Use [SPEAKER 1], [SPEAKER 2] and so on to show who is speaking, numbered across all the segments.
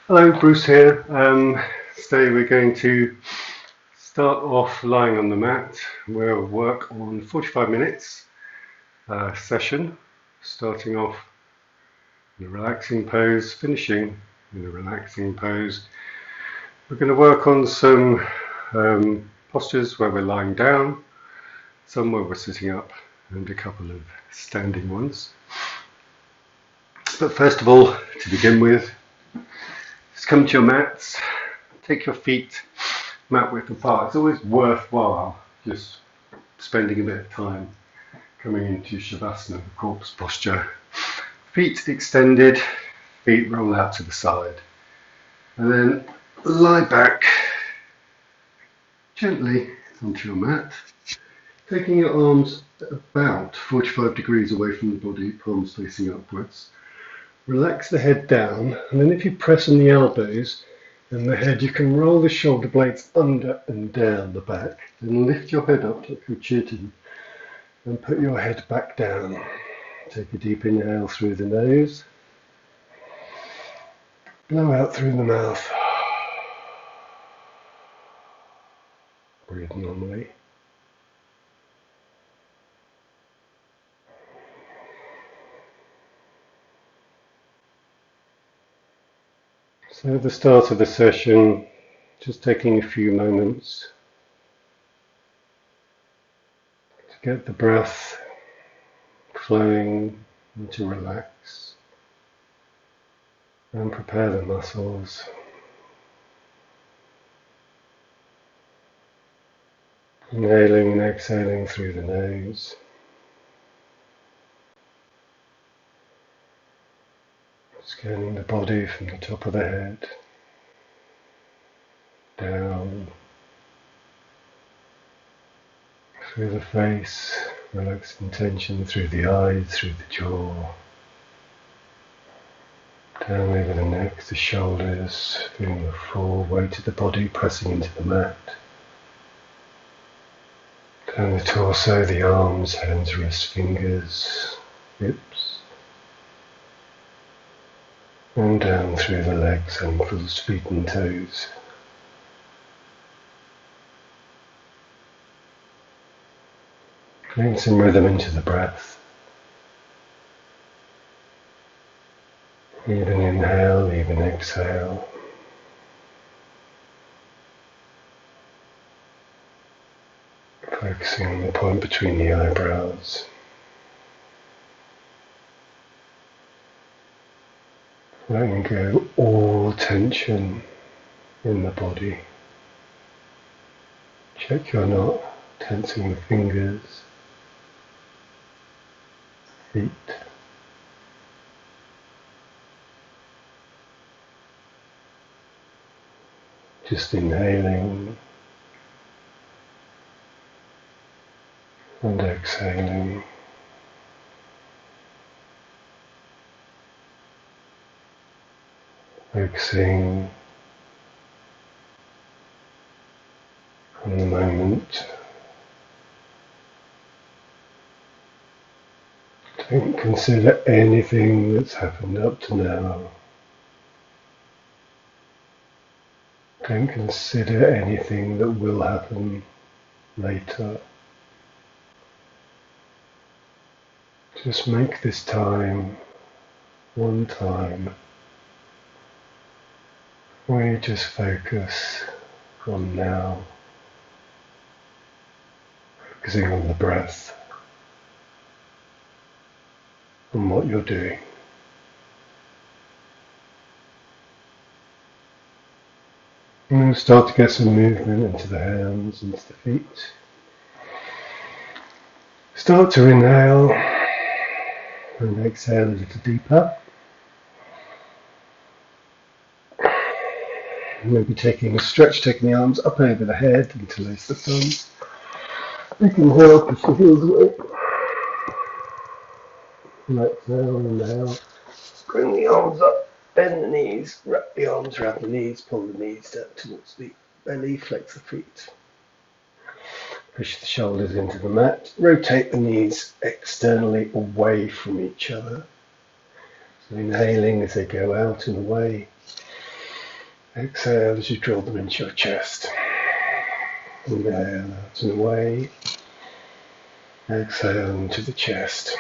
[SPEAKER 1] Hello, Bruce here. Today we're going to start off lying on the mat. We'll work on 45 minutes session, starting off in a relaxing pose, finishing in a relaxing pose. We're going to work on some postures where we're lying down, some where we're sitting up, and a couple of standing ones. But first of all, to begin with, just come to your mats, take your feet mat width apart. It's always worthwhile just spending a bit of time coming into Shavasana, corpse posture. Feet extended, feet roll out to the side. And then lie back gently onto your mat, taking your arms about 45 degrees away from the body, palms facing upwards. Relax the head down, and then if you press on the elbows and the head, you can roll the shoulder blades under and down the back. Then lift your head up like you're cheating and put your head back down. Take a deep inhale through the nose. Blow out through the mouth. Breathe normally. So at the start of the session, just taking a few moments to get the breath flowing and to relax and prepare the muscles. Inhaling and exhaling through the nose. Scanning the body from the top of the head down through the face, relaxing tension through the eyes, through the jaw, down over the neck, the shoulders, feeling the full weight of the body pressing into the mat, down the torso, the arms, hands, wrists, fingers, hips, and down through the legs, ankles, feet and toes. Bring some rhythm into the breath. Even inhale, even exhale. Focusing on the point between the eyebrows. Letting go all tension in the body. Check you're not tensing the fingers, feet. Just inhaling and exhaling. Focusing on the moment. Don't consider anything that's happened up to now. Don't consider anything that will happen later. Just make this time one time where you just focus on now, focusing on the breath, on what you're doing. And then start to get some movement into the hands, into the feet. Start to inhale and exhale a little deeper. Maybe taking a stretch, taking the arms up over the head interlace the thumbs. You can help if the heels away. And exhale, inhale. Bring the arms up, bend the knees, wrap the arms around the knees, pull the knees down towards the belly, flex the feet. Push the shoulders into the mat, rotate the knees externally away from each other. So inhaling as they go out and away. Exhale as you draw them into your chest. Inhale out and away. Exhale into the chest.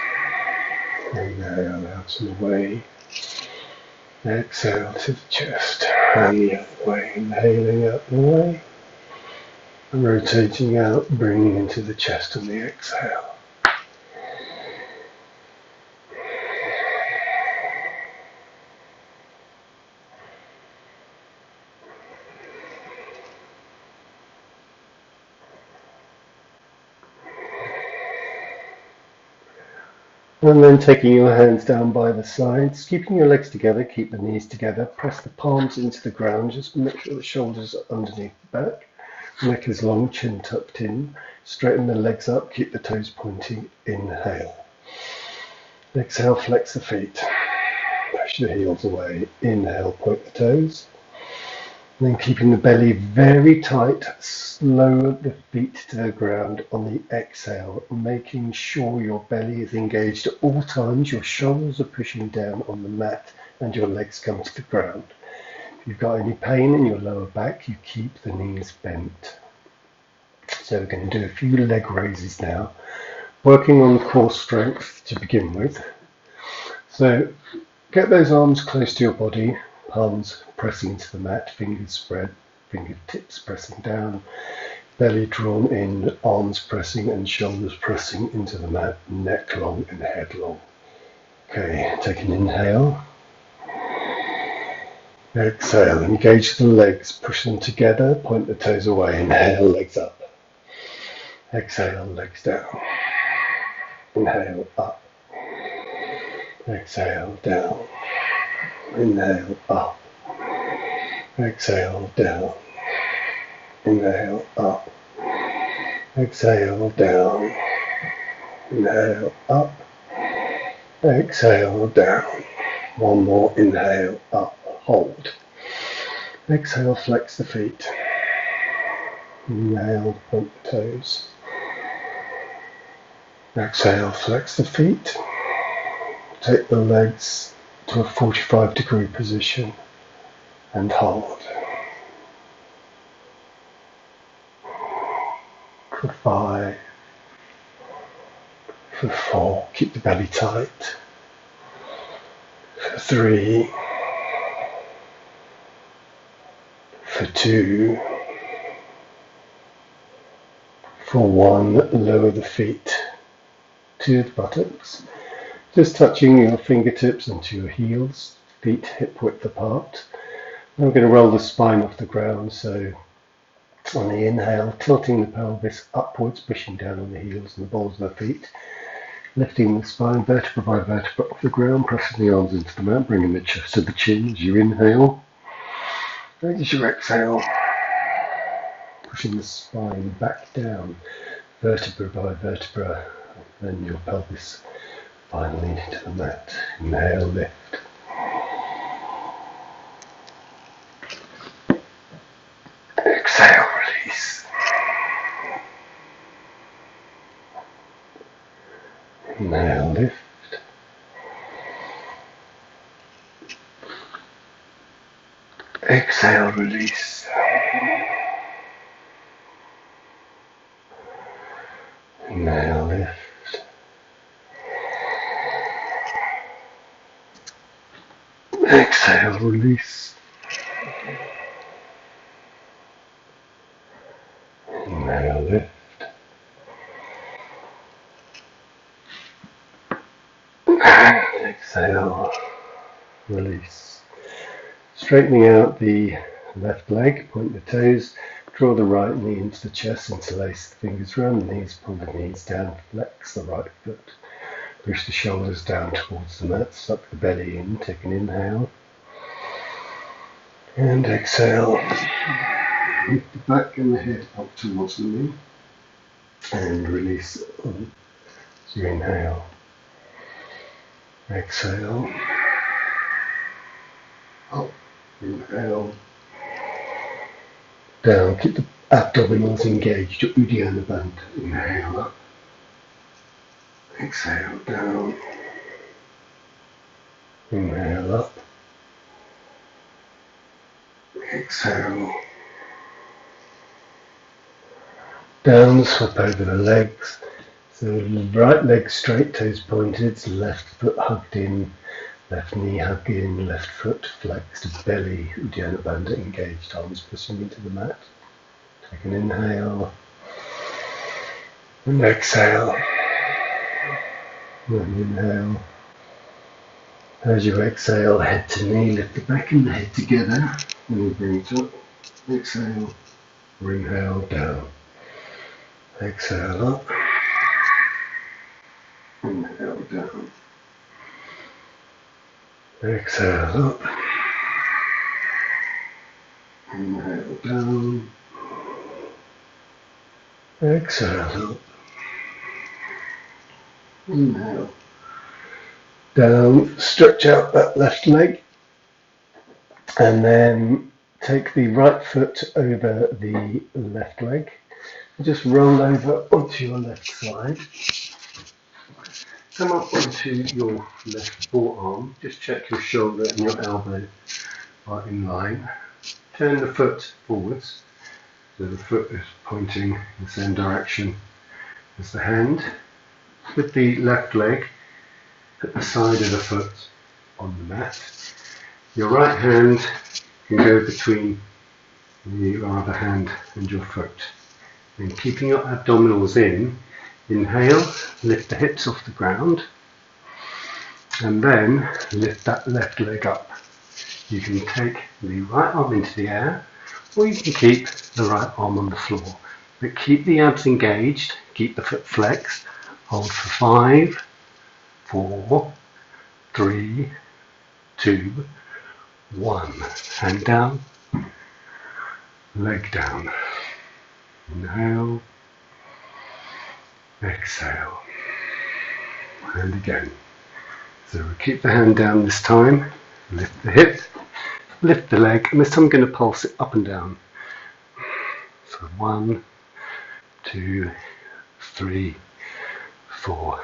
[SPEAKER 1] Inhale out and away. Exhale to the chest. And the other way. Inhaling out and away. And rotating out, bringing into the chest on the exhale. And then taking your hands down by the sides, keeping your legs together, keep the knees together, press the palms into the ground, just make sure the shoulders are underneath the back, neck is long, chin tucked in, straighten the legs up, keep the toes pointing, inhale. Exhale, flex the feet, push the heels away, inhale, point the toes. And then keeping the belly very tight, slow the feet to the ground on the exhale, making sure your belly is engaged at all times, your shoulders are pushing down on the mat and your legs come to the ground. If you've got any pain in your lower back, you keep the knees bent. So we're going to do a few leg raises now, working on core strength to begin with. So get those arms close to your body, palms pressing into the mat, fingers spread, fingertips pressing down, belly drawn in, arms pressing and shoulders pressing into the mat, neck long and head long. Okay, take an inhale. Exhale, engage the legs, push them together, point the toes away, inhale, legs up. Exhale, legs down. Inhale, up. Exhale, down. Inhale, up. Exhale, down. Inhale, up. Exhale, down. Inhale, up. Exhale, down. One more, inhale, up, hold. Exhale, flex the feet. Inhale, point the toes. Exhale, flex the feet. Take the legs to a 45-degree position and hold. For 5, for 4, keep the belly tight. For 3, for 2, for 1, lower the feet to the buttocks, just touching your fingertips onto your heels, feet hip width apart. Now we're going to roll the spine off the ground, so on the inhale, tilting the pelvis upwards, pushing down on the heels and the balls of the feet, lifting the spine vertebra by vertebra off the ground, pressing the arms into the mat, bringing the chest to the chin as you inhale. And as you exhale, pushing the spine back down, vertebra by vertebra, and then your pelvis finally to the mat. Inhale, lift. Exhale, release. Inhale, lift. Exhale, release. Inhale, lift. Exhale, release. Inhale, lift. Exhale, release. Straightening out the left leg, point the toes, draw the right knee into the chest, interlace the fingers around the knees, pull the knees down, flex the right foot, push the shoulders down towards the mat, suck the belly in, take an inhale, and exhale. Lift the back and the head up towards the knee, and release as you inhale. Exhale. Up. Inhale. Down. Keep the abdominals engaged. Your Uddiyana band. Inhale up. Exhale down. Inhale up. exhale. Down, swap over the legs. So right leg straight, toes pointed, left foot hugged in, left knee hugged in, left foot flexed, belly Uddiyana Bandha engaged, arms pushing into the mat. Take an inhale and exhale. And inhale. As you exhale, head to knee, lift the back and the head together. And you bring it up. Exhale. Inhale, down. Exhale, up. Inhale, down. Exhale, up. Inhale, down. Exhale, up. Inhale. Down, stretch out that left leg. And then take the right foot over the left leg. Just roll over onto your left side. Come up onto your left forearm. Just check your shoulder and your elbow are in line. Turn the foot forwards, so the foot is pointing in the same direction as the hand. With the left leg at the side of the foot on the mat. Your right hand can go between your other hand and your foot. And keeping your abdominals in, inhale, lift the hips off the ground, and then lift that left leg up. You can take the right arm into the air, or you can keep the right arm on the floor. But keep the abs engaged, keep the foot flexed, hold for 5, 4, 3, 2, 1. Hand down, leg down. Inhale, exhale, and again. So we keep the hand down this time, lift the hip, lift the leg, and this time I'm going to pulse it up and down. So 1, 2, 3, 4,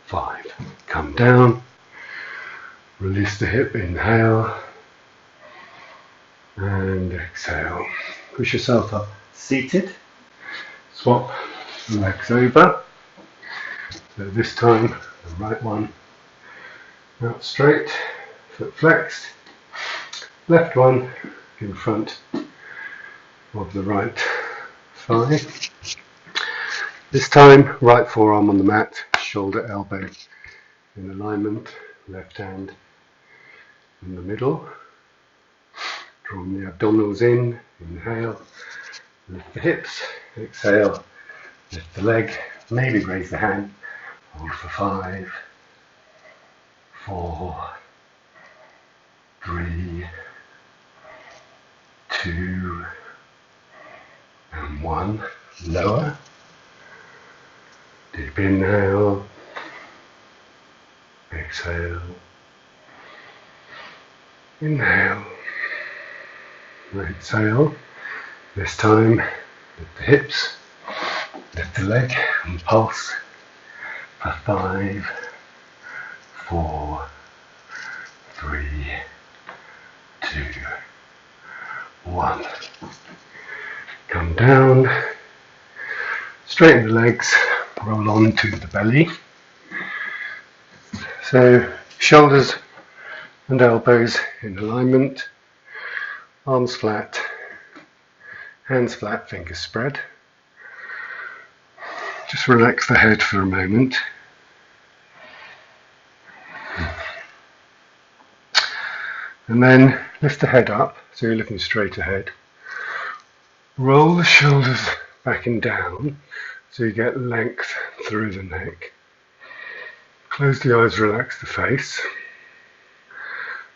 [SPEAKER 1] 5. Come down, release the hip, inhale, and exhale. Push yourself up, seated, swap the legs over. So this time, the right one out straight, foot flexed, left one in front of the right thigh. This time, right forearm on the mat, shoulder, elbow in alignment, left hand in the middle. Drawing the abdominals in, inhale, lift the hips, exhale, lift the leg, maybe raise the hand, hold for 5, 4, 3, 2, and 1. Lower. Deep inhale, exhale, inhale, exhale. This time, lift the hips, lift the leg, and pulse for 5, 4, 3, 2, 1. Come down, straighten the legs, roll on to the belly. So shoulders and elbows in alignment, arms flat, hands flat, fingers spread. Just relax the head for a moment. And then lift the head up, so you're looking straight ahead. Roll the shoulders back and down, so you get length through the neck. Close the eyes, relax the face.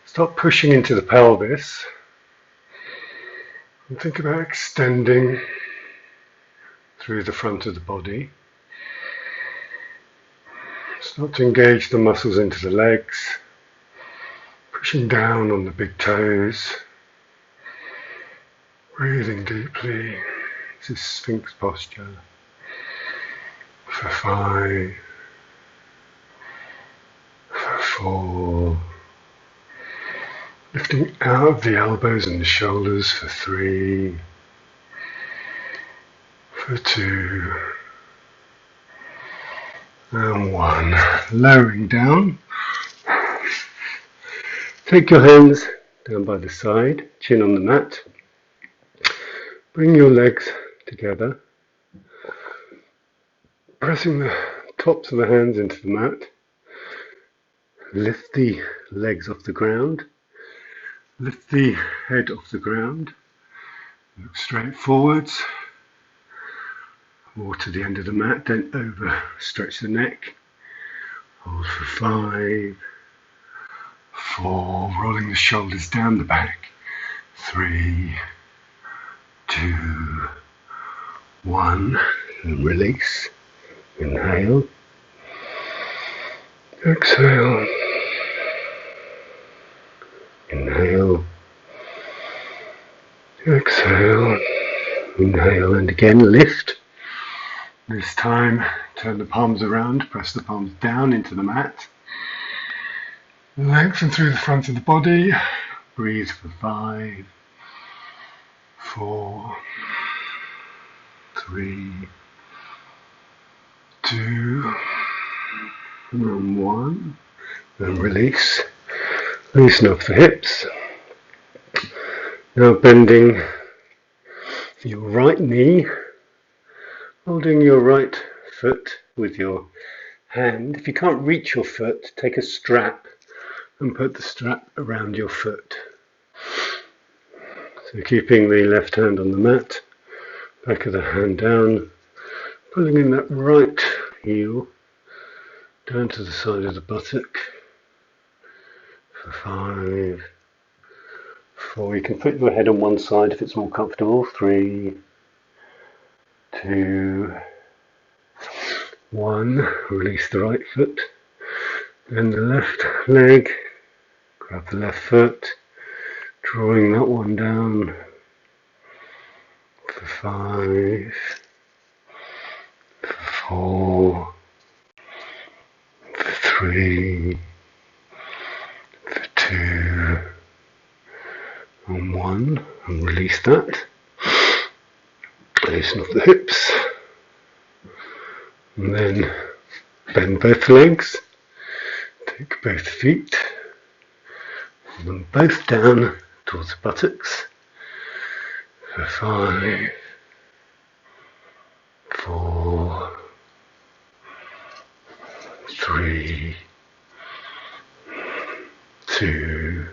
[SPEAKER 1] Stop pushing into the pelvis. And think about extending through the front of the body. Start to engage the muscles into the legs. Pushing down on the big toes. Breathing deeply. This is Sphinx posture. For 5, for 4. Lift Lifting out of the elbows and the shoulders for 3, for 2, and 1. Lowering down. Take your hands down by the side, chin on the mat. Bring your legs together, pressing the tops of the hands into the mat. Lift the legs off the ground. Lift the head off the ground. Look straight forwards or to the end of the mat. Don't overstretch the neck. Hold for 5, 4, rolling the shoulders down the back. 3, 2, 1, and release. Inhale. Exhale. Inhale. Exhale. Inhale, and again lift. This time turn the palms around, press the palms down into the mat. Lengthen through the front of the body. Breathe for 5, 4, 3, 2, and 1. And release. Loosen up the hips. Now bending your right knee, holding your right foot with your hand. If you can't reach your foot, take a strap and put the strap around your foot. So keeping the left hand on the mat, back of the hand down, pulling in that right heel down to the side of the buttock. For 5, 4, you can put your head on one side if it's more comfortable. 3, 2, 1. Release the right foot. Then the left leg. Grab the left foot. Drawing that one down. For 5, for 4, for 3, for 2, and 1, and release that. Loosen off the hips, and then bend both legs. Take both feet, hold them both down towards the buttocks. For 5, 4, 3, 2,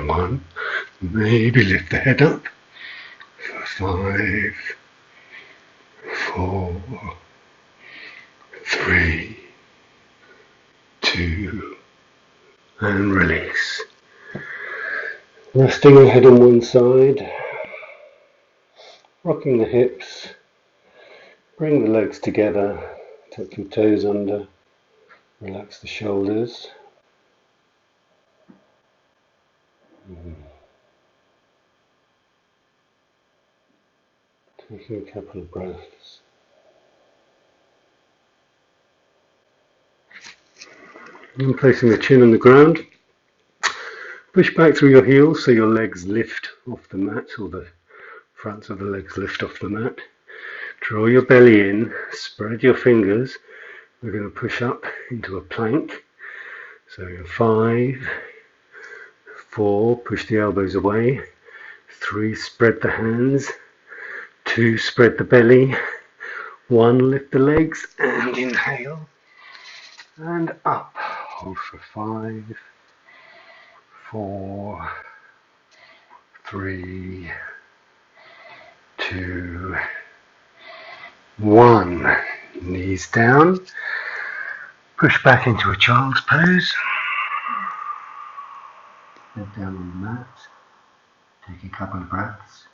[SPEAKER 1] 1. Maybe lift the head up. For 5, 4, 3, 2, and release. Resting the head on one side, rocking the hips, bring the legs together, tuck your toes under, relax the shoulders. Taking a couple of breaths. And placing the chin on the ground. Push back through your heels so your legs lift off the mat, or the fronts of the legs lift off the mat. Draw your belly in, spread your fingers. We're going to push up into a plank. So 5, 4, push the elbows away. 3, spread the hands. 2, spread the belly. 1, lift the legs and inhale. And up. Hold for 5, 4, 3, 2, 1. Knees down. Push back into a child's pose. Head down on the mat. Take a couple of breaths.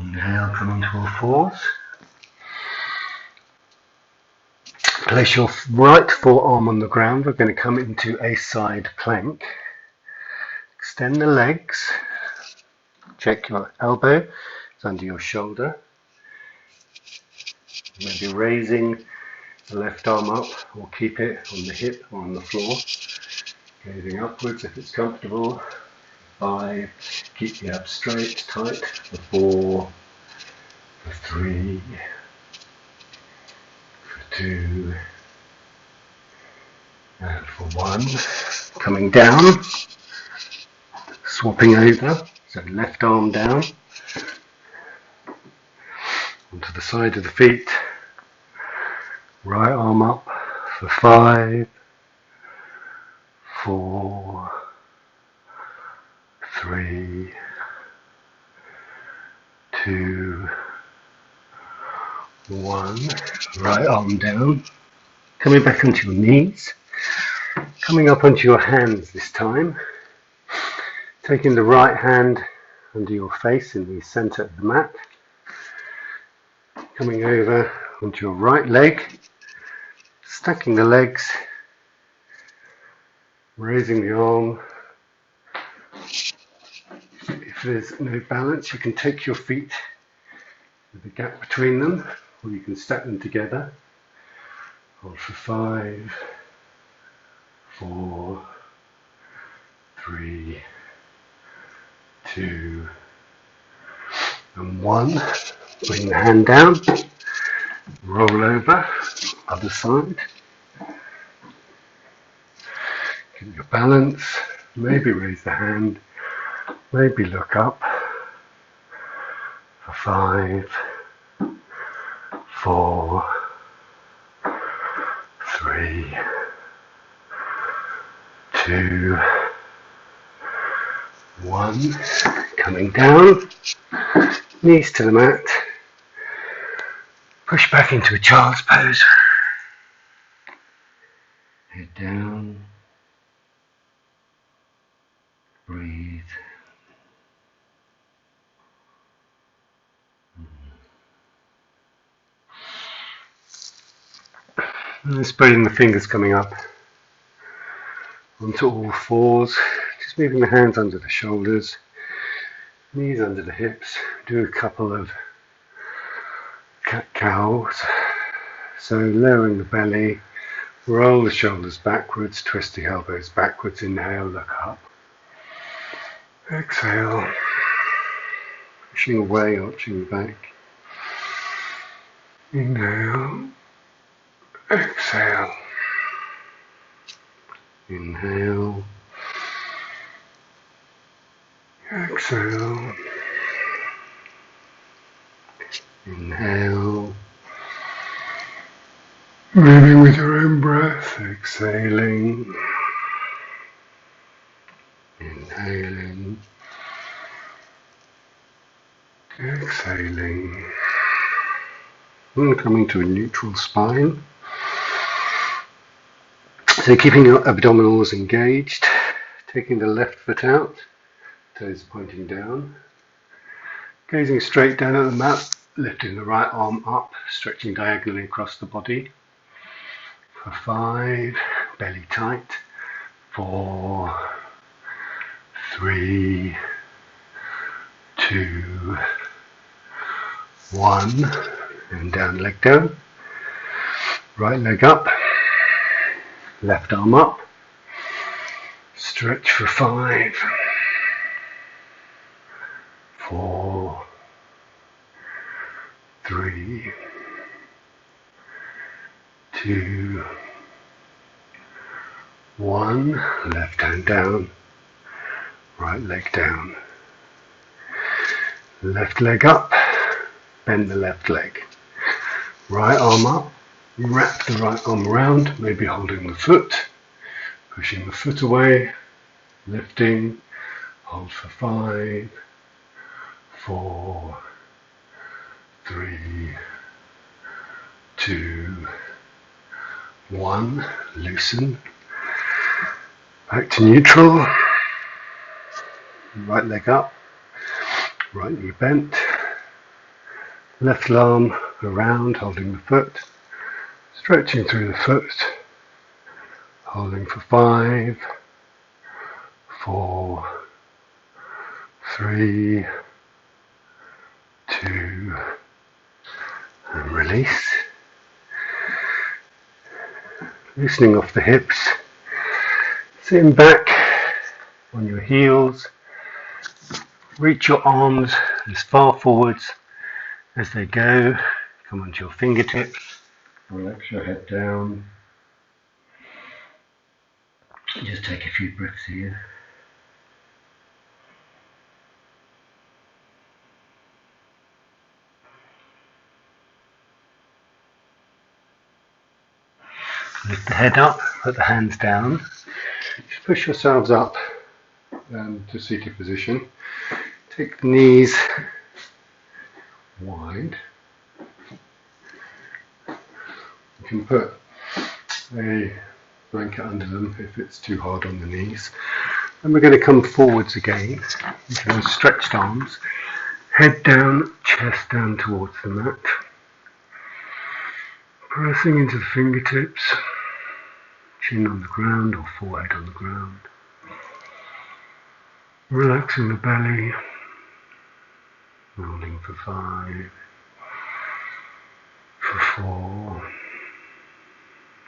[SPEAKER 1] Inhale, come into all fours. Place your right forearm on the ground. We're going to come into a side plank. Extend the legs. Check your elbow, it's under your shoulder. Maybe raising the left arm up, or keep it on the hip or on the floor. Gazing upwards if it's comfortable. 5. Keep the abs straight, tight. For 4. For 3. For 2. And for 1. Coming down. Swapping over. So left arm down. Onto the side of the feet. Right arm up for 5. 4. 3. 2. 1. Right arm down. Coming back onto your knees. Coming up onto your hands this time. Taking the right hand under your face in the center of the mat. Coming over onto your right leg. Stacking the legs. Raising the arm. If there's no balance, you can take your feet with a gap between them, or you can stack them together. Hold for 5, 4, 3, 2, and 1. Bring the hand down, roll over, other side. Get your balance, maybe raise the hand, maybe look up. For 5, 4, 3, 2, 1. Coming down, knees to the mat. Push back into a child's pose. Head down. Breathe. And spreading the fingers coming up onto all fours. Just moving the hands under the shoulders, knees under the hips. Do a couple of cat-cows. So lowering the belly, roll the shoulders backwards, twist the elbows backwards. Inhale, look up. Exhale, pushing away, arching back. Inhale, exhale. Inhale, exhale. Inhale, moving with your own breath, exhaling, inhaling, exhaling, and coming to a neutral spine. So keeping your abdominals engaged, taking the left foot out, toes pointing down, gazing straight down at the mat. Lifting the right arm up, stretching diagonally across the body. For 5, belly tight. 4, 3, 2, 1. And down, leg down. Right leg up. Left arm up. Stretch for 5, 4, 3, 2, 1. Left hand down, right leg down. Left leg up, bend the left leg. Right arm up, wrap the right arm around, maybe holding the foot, pushing the foot away, lifting, hold for 5, 4, 3, 2, 1. Loosen. Back to neutral. Right leg up. Right knee bent. Left arm around, holding the foot. Stretching through the foot. Holding for 5, 4, 3, 2, and release. Loosening off the hips, sitting back on your heels, reach your arms as far forwards as they go, come onto your fingertips, relax your head down, just take a few breaths here. Lift the head up, put the hands down, just push yourselves up to seated position. Take the knees wide. You can put a blanket under them if it's too hard on the knees. And we're going to come forwards again into those stretched arms. Head down, chest down towards the mat. Pressing into the fingertips. Chin on the ground or forehead on the ground. Relaxing the belly. Rolling for 5, for 4,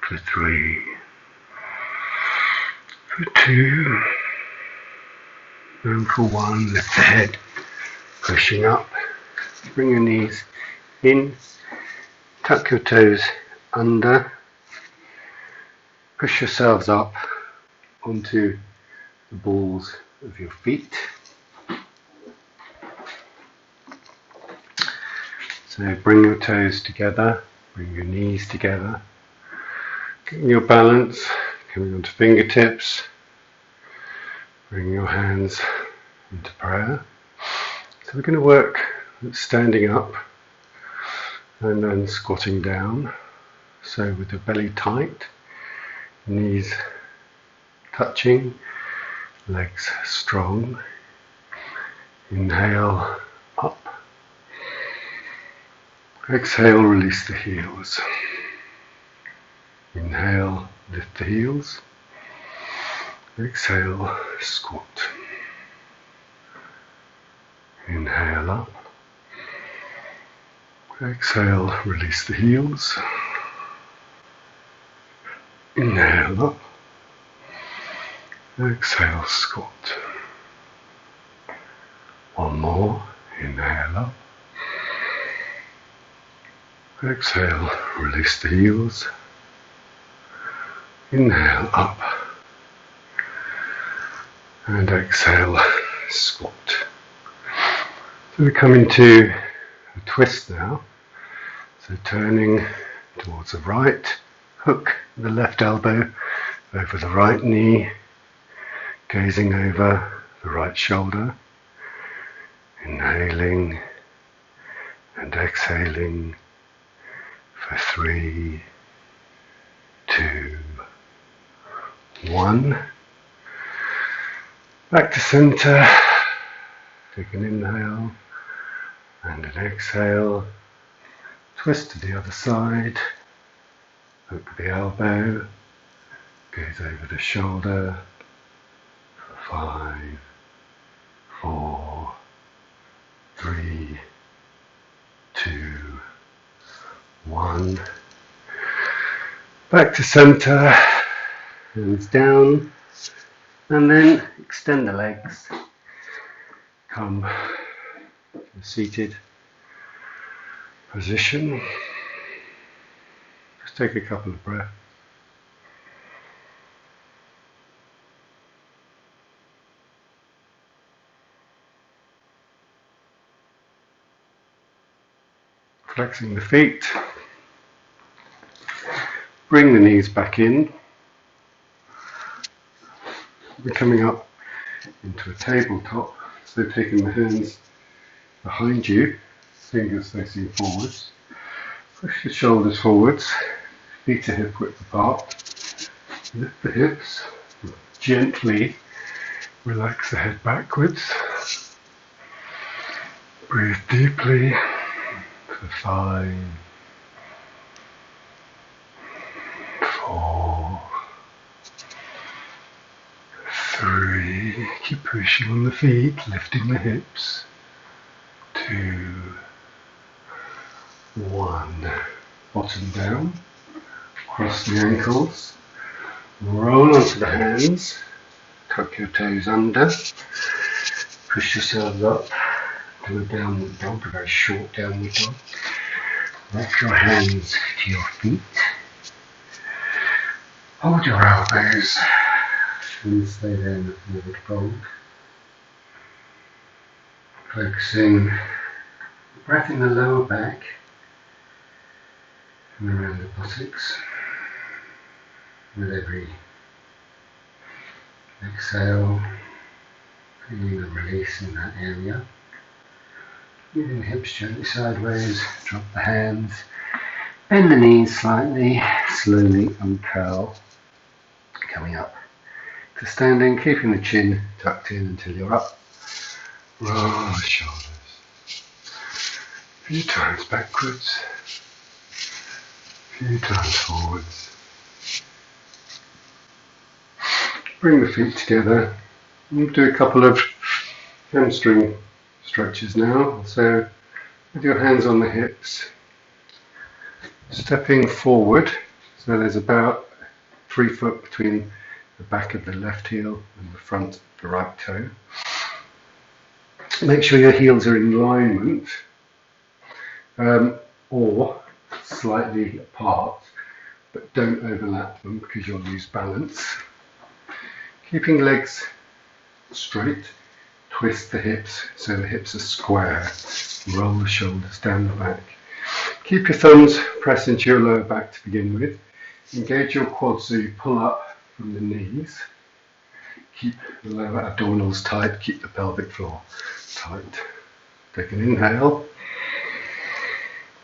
[SPEAKER 1] for 3, for 2, and for 1. Lift the head, pushing up. Bring your knees in, tuck your toes under, push yourselves up onto the balls of your feet. So bring your toes together, bring your knees together, getting your balance, coming onto fingertips, bring your hands into prayer. So we're going to work at standing up and then squatting down. So with the belly tight, knees touching, legs strong. Inhale up. Exhale, release the heels. Inhale, lift the heels. Exhale, squat. Inhale up. Exhale, release the heels. Inhale up. Exhale, squat. One more. Inhale up. Exhale, release the heels. Inhale up. And exhale, squat. So we come into a twist now. So turning towards the right, hook the left elbow over the right knee, gazing over the right shoulder, inhaling and exhaling for 3, 2, 1. Back to center. Take an inhale and an exhale. Twist to the other side. Hook the elbow. Gaze over the shoulder. For 5, 4, 3, 2, 1. Back to center. Hands down. And then extend the legs. Come to a seated position. Just take a couple of breaths. Flexing the feet. Bring the knees back in. We're coming up into a tabletop, so taking the hands behind you, fingers facing forwards. Push the shoulders forwards, feet are hip width apart. Lift the hips, gently relax the head backwards. Breathe deeply for 5, 4, 3, keep pushing on the feet, lifting the hips. 2, 1. Bottom down, cross the ankles, roll onto the hands, tuck your toes under, push yourselves up to a downward dog, a very short downward dog. Lift your hands to your feet, hold your elbows and stay there in the forward fold. Focusing breath in the lower back and around the buttocks. With every exhale, feeling the release in that area. Moving the hips gently sideways, drop the hands, bend the knees slightly, slowly uncurl, coming up to standing, keeping the chin tucked in until you're up. Roll the shoulders. A few times backwards, a few times forwards. Bring the feet together. We'll do a couple of hamstring stretches now. So with your hands on the hips, stepping forward, so there's about 3 foot between the back of the left heel and the front of the right toe. Make sure your heels are in alignment or slightly apart, but don't overlap them because you'll lose balance. Keeping legs straight, twist the hips so the hips are square. Roll the shoulders down the back. Keep your thumbs pressed into your lower back to begin with. Engage your quads so you pull up from the knees. Keep the lower abdominals tight, keep the pelvic floor tight. Take an inhale.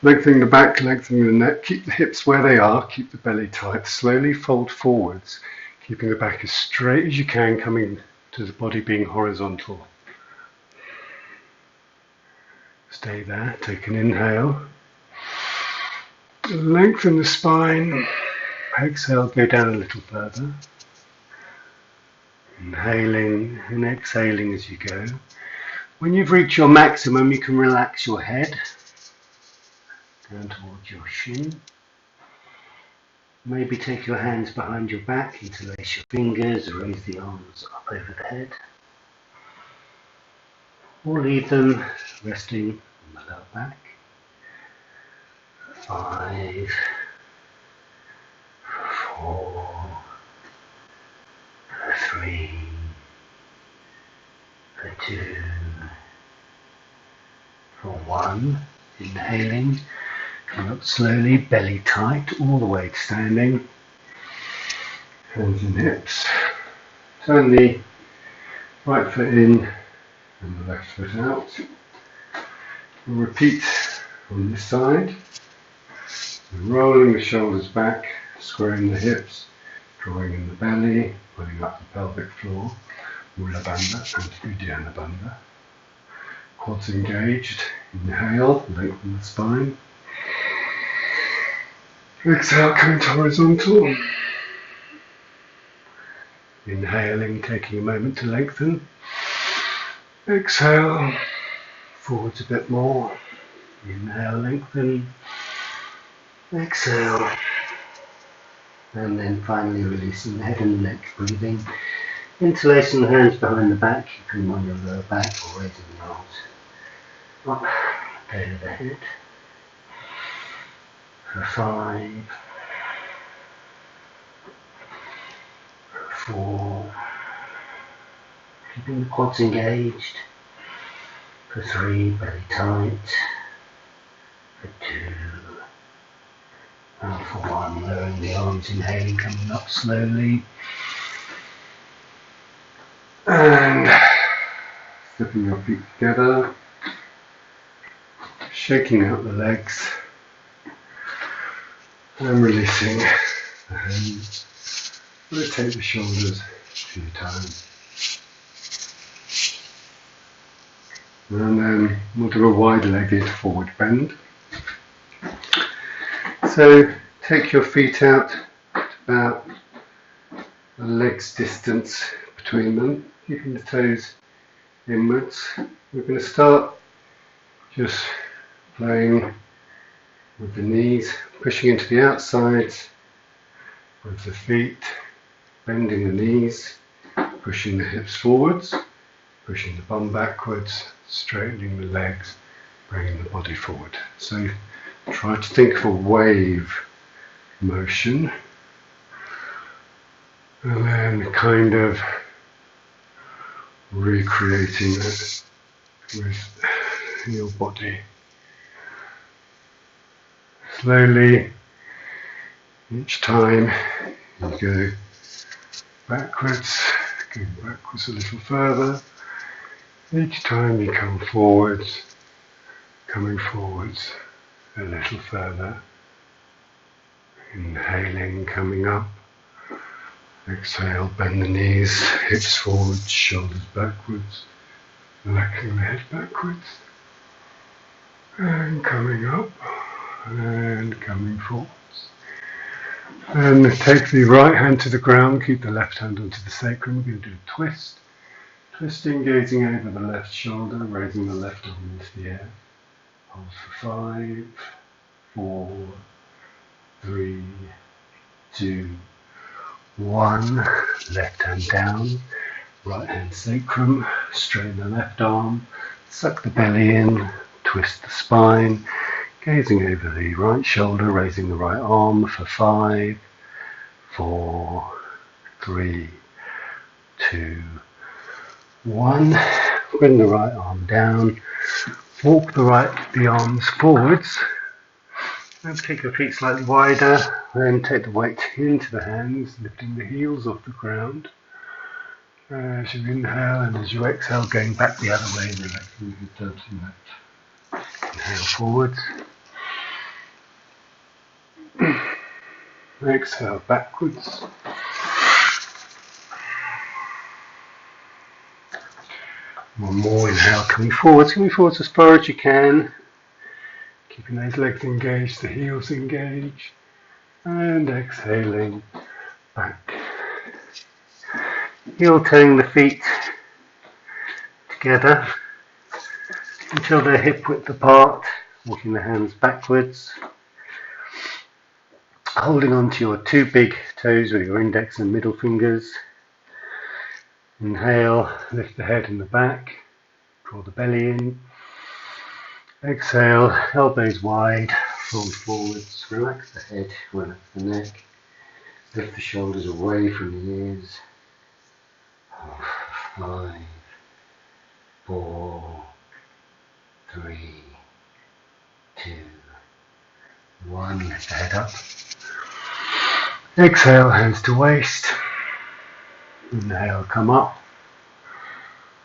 [SPEAKER 1] Lengthening the back, lengthening the neck. Keep the hips where they are, keep the belly tight. Slowly fold forwards, keeping the back as straight as you can, coming to the body being horizontal. Stay there, take an inhale. Lengthen the spine. Exhale, go down a little further. Inhaling and exhaling as you go. When you've reached your maximum, you can relax your head down towards your shin. Maybe take your hands behind your back, interlace your fingers, raise the arms up over the head. Or leave them resting on the lower back. 5, 4, 3, 2, 1. Inhaling, come up slowly, belly tight, all the way to standing. Hands and hips. Turn the right foot in and the left foot out. We'll repeat on this side. Rolling the shoulders back, squaring the hips, drawing in the belly, pulling up the pelvic floor. Mula Bandha and Uddiyana Bandha. Quads engaged. Inhale, lengthen the spine. Exhale, coming to horizontal. Inhaling, taking a moment to lengthen. Exhale, forwards a bit more. Inhale, lengthen. Exhale. And then finally releasing the head and the neck, breathing. Interlacing the hands behind the back, keeping them on your lower back or raising the arms up over the head. For 5, 4, keeping the quads engaged. For 3, belly tight. For 2, and for 1, lowering the arms, inhaling, coming up slowly. And stepping your feet together, shaking out the legs, and releasing the hands. Rotate the shoulders a few times. And then we'll do a wide-legged forward bend. So take your feet out to about a leg's distance between them. keeping the toes inwards. We're going to start just playing with the knees, pushing into the outsides with the feet, bending the knees, pushing the hips forwards, pushing the bum backwards, straightening the legs, bringing the body forward. So try to think of a wave motion and then kind of recreating it with your body. Slowly, each time you go backwards a little further. Each time you come forwards, coming forwards a little further. Inhaling, coming up. Exhale, bend the knees, hips forwards, shoulders backwards, relaxing the head backwards. And coming up, and coming forwards. And take the right hand to the ground, keep the left hand onto the sacrum. We're going to do a twist. Twisting, gazing over the left shoulder, raising the left arm into the air. Hold for 5, 4, 3, 2, 1. Left hand down, right hand sacrum, straighten the left arm, suck the belly in, twist the spine, gazing over the right shoulder, raising the right arm for 5, 4, 3, 2, 1. Bring the right arm down, walk the arms forwards, and take the feet slightly wider, then take the weight into the hands, lifting the heels off the ground. As you inhale and as you exhale, going back the other way, relaxing your hips and left. Inhale forwards. Exhale backwards. One more inhale, coming forwards as far as you can. Keeping those legs engaged, the heels engaged. And exhaling back. Heel toeing the feet together until they're hip width apart, walking the hands backwards. Holding onto your 2 big toes with your index and middle fingers. Inhale, lift the head and the back, draw the belly in. Exhale, elbows wide, fold forwards, relax the head, relax the neck. Lift the shoulders away from the ears. 5, 4, 3, 2, 1. Lift the head up. Exhale, hands to waist. Inhale, come up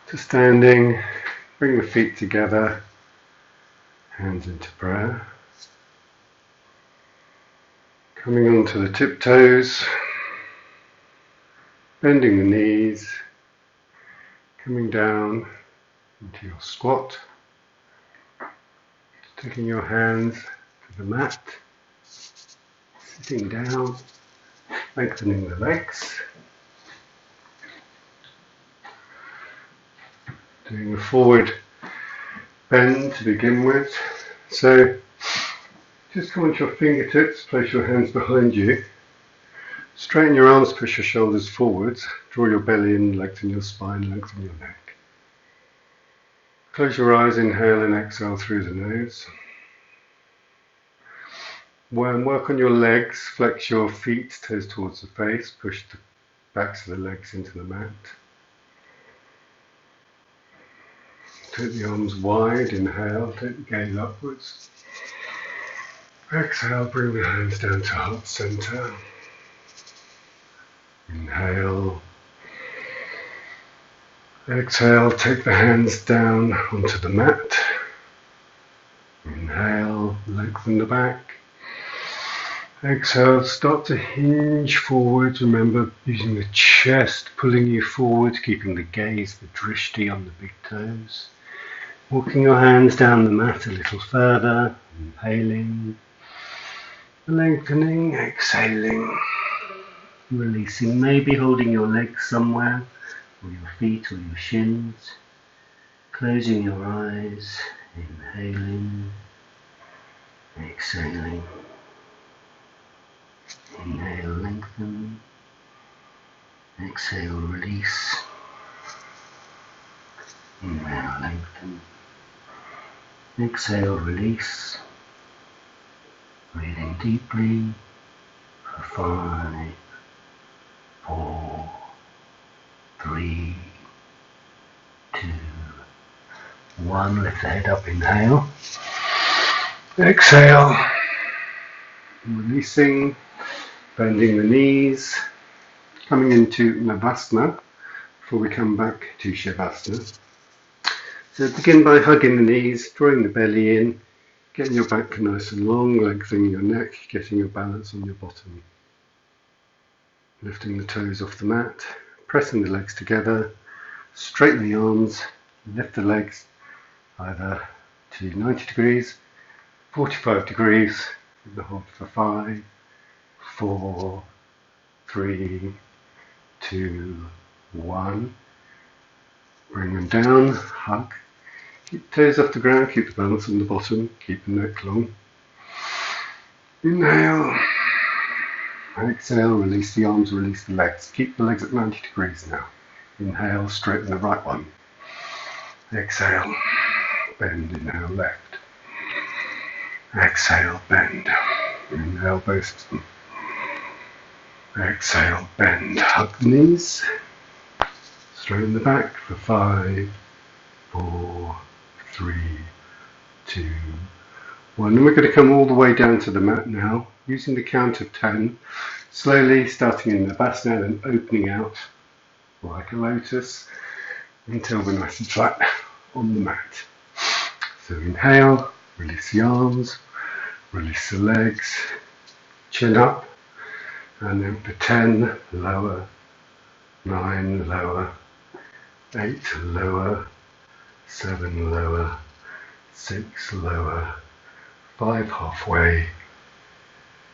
[SPEAKER 1] to standing. Bring the feet together. Hands into prayer. Coming onto the tiptoes. Bending the knees. Coming down into your squat. Taking your hands to the mat. Sitting down. Lengthening the legs. Doing a forward bend to begin with. So just come onto your fingertips, place your hands behind you. Straighten your arms, push your shoulders forwards. Draw your belly in, lengthen your spine, lengthen your neck. Close your eyes, inhale and exhale through the nose. Work on your legs, flex your feet, toes towards the face, push the backs of the legs into the mat. Take the arms wide, inhale, take the gaze upwards. Exhale, bring the hands down to heart center. Inhale. Exhale, take the hands down onto the mat. Inhale, lengthen the back. Exhale, start to hinge forwards. Remember, using the chest, pulling you forward, keeping the gaze, the drishti on the big toes. Walking your hands down the mat a little further, inhaling, lengthening, exhaling, releasing, maybe holding your legs somewhere,
[SPEAKER 2] or your feet or your shins. Closing your eyes, inhaling, exhaling. Inhale, lengthen. Exhale, release. Inhale, lengthen. Exhale, release. Breathing deeply for 5, 4, 3, 2, 1. Lift the head up, inhale. Exhale.
[SPEAKER 1] Releasing, bending the knees, coming into Navasana before we come back to Shavasana. So begin by hugging the knees, drawing the belly in, getting your back nice and long, lengthening your neck, getting your balance on your bottom. Lifting the toes off the mat, pressing the legs together, straighten the arms, lift the legs either to 90 degrees, 45 degrees, and hold for 5, 4, 3, 2, 1. Bring them down, hug. Keep the toes off the ground, keep the balance on the bottom, keep the neck long. Inhale. Exhale, release the arms, release the legs. Keep the legs at 90 degrees now. Inhale, straighten the right one. Exhale, bend, inhale, left. Exhale, bend. Inhale, both of them. Exhale, bend. Hug the knees. Straighten the back for 5, 4, 3, 2, 1. And we're going to come all the way down to the mat now, using the count of 10, slowly starting in Navasana and opening out like a lotus until we're nice and flat on the mat. So inhale, release the arms, release the legs, chin up, and then for 10, lower, 9, lower, 8, lower, 7, lower, 6, lower, 5, halfway,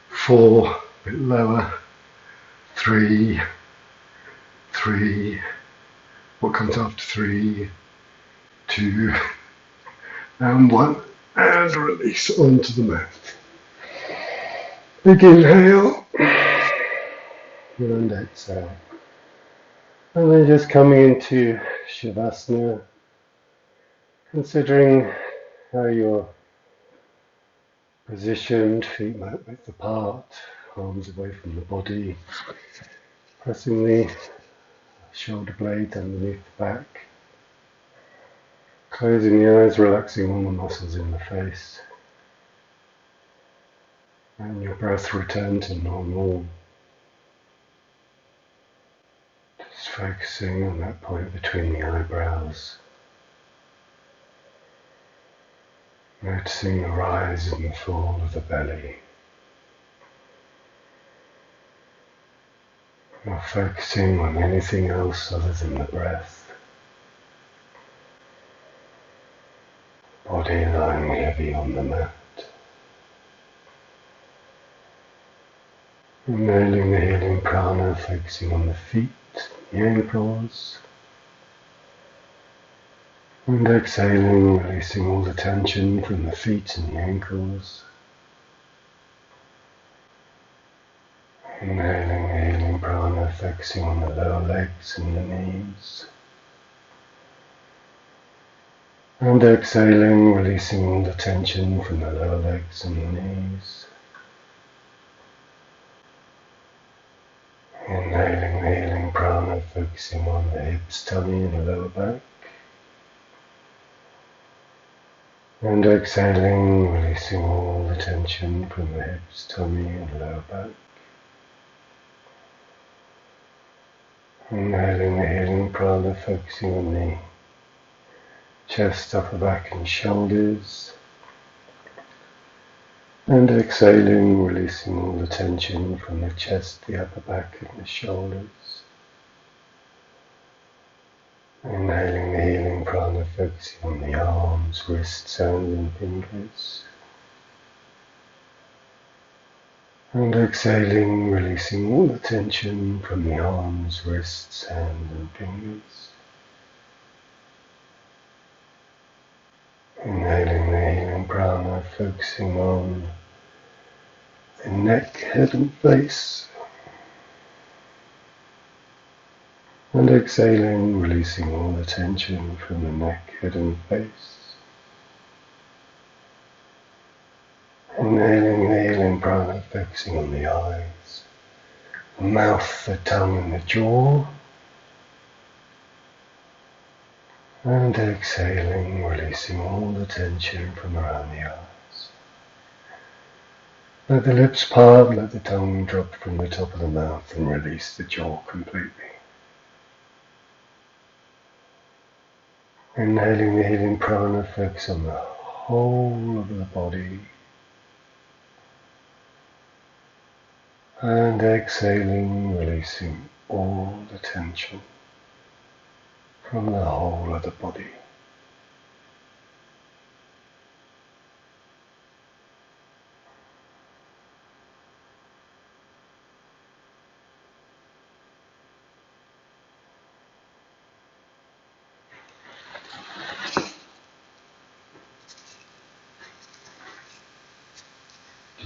[SPEAKER 1] 4, a bit lower, 3, what comes after 3, 2, and 1, and release onto the mat. Big inhale, and exhale. And then just coming into Shavasana, considering how you're positioned, feet might width apart, arms away from the body, pressing the shoulder blades underneath the back, closing the eyes, relaxing all the muscles in the face, and your breath return to normal. Just focusing on that point between the eyebrows, noticing the rise and the fall of the belly. Not focusing on anything else other than the breath. Body lying heavy on the mat. Inhaling the healing prana, focusing on the feet, the ankles. And exhaling, releasing all the tension from the feet and the ankles. Inhaling the healing prana, focusing on the lower legs and the knees. And exhaling, releasing all the tension from the lower legs and the knees. Inhaling the healing prana, focusing on the hips, tummy and the lower back. And exhaling, releasing all the tension from the hips, tummy and lower back. Inhaling the healing prana, focusing on the chest, upper back and shoulders. And exhaling, releasing all the tension from the chest, the upper back and the shoulders. Inhaling the healing prana, focusing on the arms, wrists, hands and fingers. And exhaling, releasing all the tension from the arms, wrists, hands and fingers. Inhaling the healing prana, focusing on the neck, head and face. And exhaling, releasing all the tension from the neck, head and face. Inhaling the healing prana, focusing on the eyes, the mouth, the tongue and the jaw. And exhaling, releasing all the tension from around the eyes. Let the lips part, let the tongue drop from the top of the mouth and release the jaw completely. Inhaling the healing prana, focus on the whole of the body. And exhaling, releasing all the tension from the whole of the body.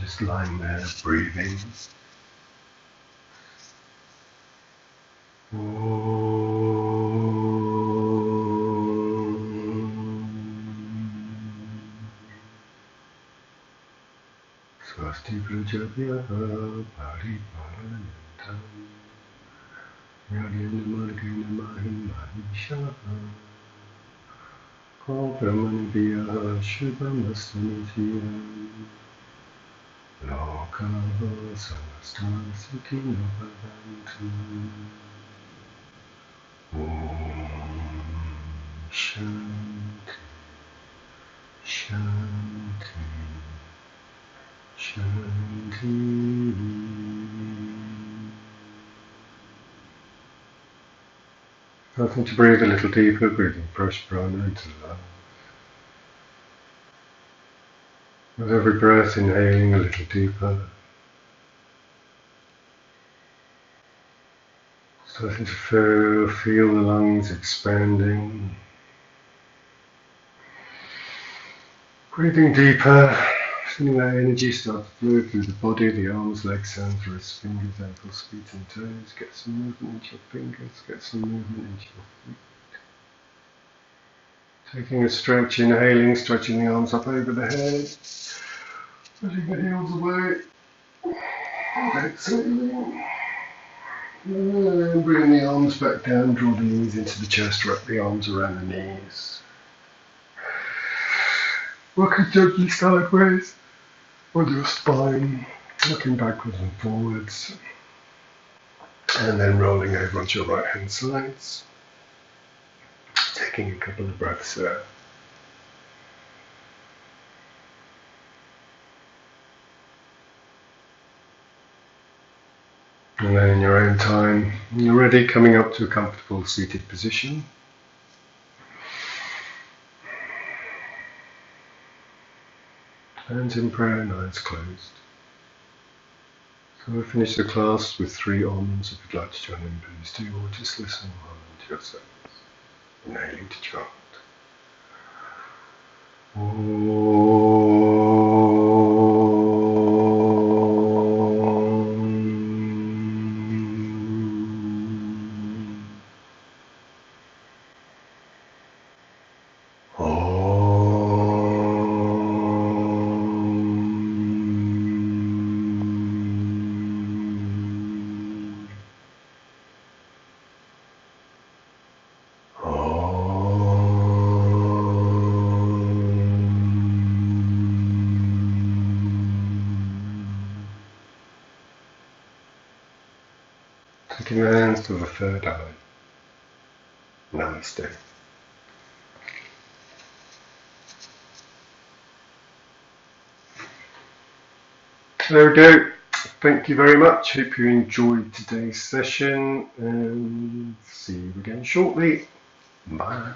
[SPEAKER 1] Just lying there, breathing. Swasti prajabhya pariparantam yagena margena mahim mahishaha ko brahmanibhya shubhamastanitiyam lokaha samasta sukhino bhavantu. Om Shanti Shanti Shanti. Starting to breathe a little deeper, breathing fresh prana into love. With every breath, inhaling a little deeper. Starting to feel the lungs expanding. Breathing deeper, feeling that energy start to flow through the body, the arms, legs, hands, wrists, fingers, ankles, feet and toes. Get some movement into your fingers, get some movement into your feet. Taking a stretch, inhaling, stretching the arms up over the head. Pushing the heels away. Exhaling. And bringing the arms back down, draw the knees into the chest, wrap the arms around the knees. Rocking gently sideways on your spine, looking backwards and forwards. And then rolling over onto your right hand sides. Taking a couple of breaths there. And then in your own time, when you're ready, coming up to a comfortable seated position. Hands in prayer and eyes closed. So we'll finish the class with 3 Oms. If you'd like to join in, please do, or just listen to yourselves. Inhaling to chant. Taking your hands to the third eye. Namaste. There we go. Thank you very much. Hope you enjoyed today's session and see you again shortly. Bye.